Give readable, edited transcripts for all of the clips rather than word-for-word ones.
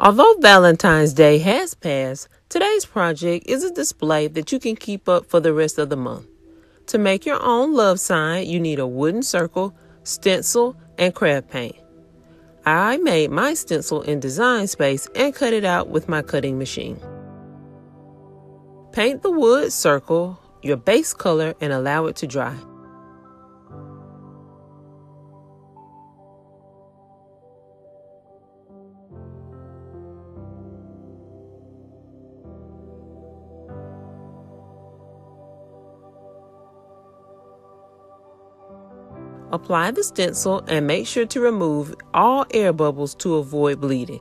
Although Valentine's Day has passed, today's project is a display that you can keep up for the rest of the month. To make your own love sign, you need a wooden circle, stencil, and craft paint. I made my stencil in Design Space and cut it out with my cutting machine. Paint the wood circle your base color and allow it to dry. Apply the stencil and make sure to remove all air bubbles to avoid bleeding.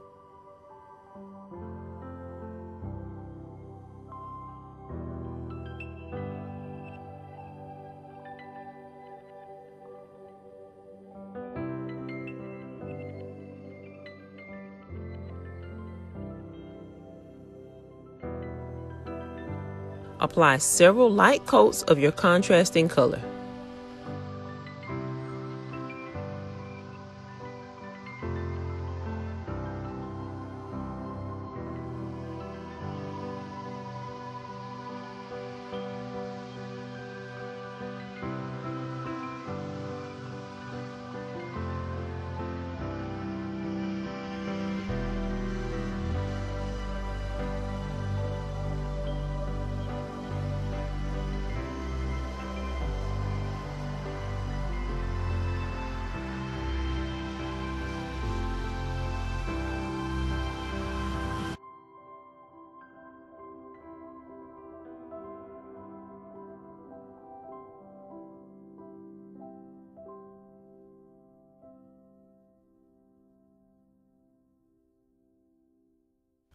Apply several light coats of your contrasting color.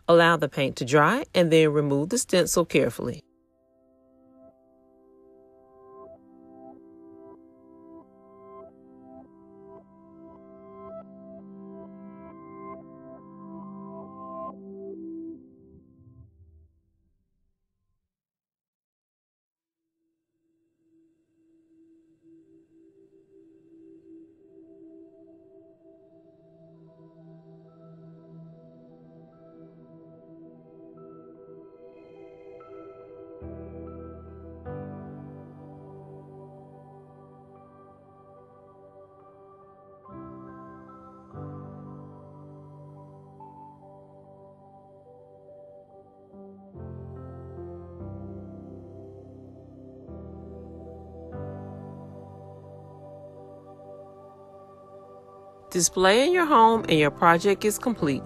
Allow the paint to dry and then remove the stencil carefully. Display in your home and your project is complete.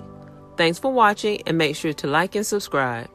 Thanks for watching and make sure to like and subscribe.